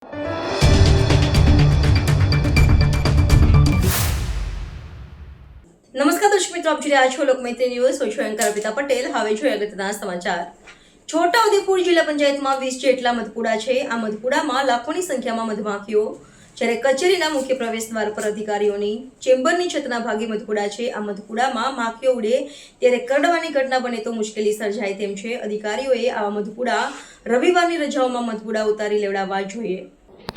નમસ્કાર દર્શક મિત્રો, આપ જોઈ રહ્યા છો લોકમૈત્રી ન્યૂઝ. હું છું એન્કર અર્પિતા પટેલ. હવે જોઈએ અગત્યના સમાચાર. છોટાઉદેપુર જિલ્લા પંચાયતમાં 20 જેટલા મધપુડા છે. આ મધપુડામાં લાખોની સંખ્યામાં મધમાખીઓ, જ્યારે કચેરીના મુખ્ય પ્રવેશ દ્વાર પર અધિકારીઓની ચેમ્બરની છતના ભાગે મધપુડા છે. આ મધપુડામાં માખીઓ ઉડે ત્યારે કરડવાની ઘટના બને તો મુશ્કેલી સર્જાય તેમ છે. અધિકારીઓએ આવા મધપુડા રવિવારની રજાઓમાં મધપુડા ઉતારી લેવડાવવા જોઈએ.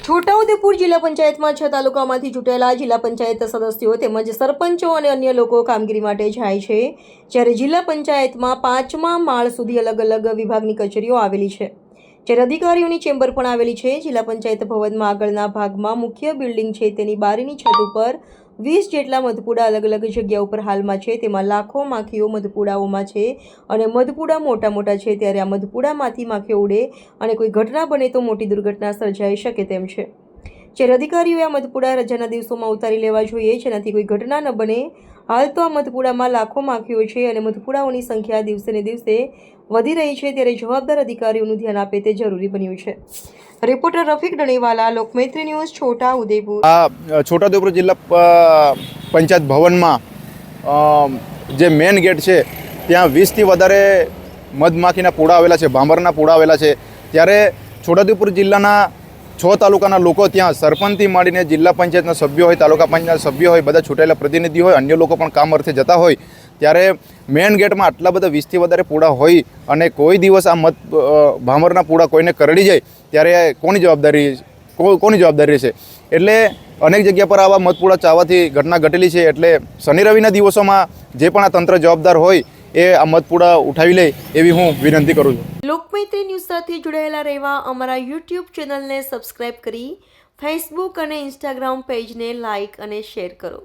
છોટાઉદેપુર જિલ્લા પંચાયતમાં 6 તાલુકામાંથી ચૂંટાયેલા જિલ્લા પંચાયત સદસ્યો તેમજ સરપંચો અને અન્ય લોકો કામગીરી માટે જાય છે, જ્યારે જિલ્લા પંચાયતમાં 5મા માળ સુધી અલગ અલગ વિભાગની કચેરીઓ આવેલી છે, જ્યારે અધિકારીઓની ચેમ્બર પણ આવેલી છે. જિલ્લા પંચાયત ભવનમાં આગળના ભાગમાં મુખ્ય બિલ્ડિંગ છે, તેની બારીની છત ઉપર 20 જેટલા મધપુડા અલગ અલગ જગ્યા ઉપર હાલમાં છે. તેમાં લાખો માખીઓ મધપુડાઓમાં છે અને મધપુડા મોટા મોટા છે, ત્યારે આ મધપુડામાંથી માખીઓ ઉડે અને કોઈ ઘટના બને તો મોટી દુર્ઘટના સર્જાઈ શકે તેમ છે. જ્યારે અધિકારીઓએ આ મધપુડા રજાના દિવસોમાં ઉતારી લેવા જોઈએ, જેનાથી કોઈ ઘટના ન બને. હાલ તો આ મધપુડામાં લાખો માખીઓ છે અને મધપુડાઓની સંખ્યા દિવસે ને દિવસે વધી રહી છે, ત્યારે જવાબદાર અધિકારીઓનું ધ્યાન આપે તે જરૂરી બન્યું છે. Reporter Rafiq Danivala, Lokmaitri news, Chhotaudepur. છોટાઉદેપુર જિલ્લા પંચાયત ભવનમાં જે મેઇન ગેટ છે ત્યાં 20થી વધારે મધમાખીના પૂડા આવેલા છે, ભાંભરના પૂડા આવેલા છે. ત્યારે છોટાઉદેપુર જિલ્લાના 6 તાલુકાના લોકો ત્યાં સરપંચથી માંડીને જિલ્લા પંચાયતના સભ્યો હોય, તાલુકા પંચાયતના સભ્યો હોય, બધા ચૂંટાયેલા પ્રતિનિધિ હોય, અન્ય લોકો પણ કામ અર્થે જતા હોય, ત્યારે મેઇન ગેટમાં આટલા બધા 20થી વધારે પૂડા હોય અને કોઈ દિવસ આ ભાંભરના પૂડા કોઈને કરડી જાય ત્યારે કોની જવાબદારી છે? એટલે અનેક જગ્યા પર આવા મધપુડા ચાવવાથી ઘટના ઘટેલી છે. એટલે શનિ રવિના દિવસોમાં જે પણ આ તંત્ર જવાબદાર હોય એ આ મધપુડા ઉઠાવી લે એવી હું વિનંતી કરું છું. લોકમૈત્રી ન્યૂઝ સાથે જોડાયેલા રહેવા અમારા યુટ્યુબ ચેનલને સબસ્ક્રાઇબ કરી ફેસબુક અને ઇન્સ્ટાગ્રામ પેજને લાઇક અને શેર કરો.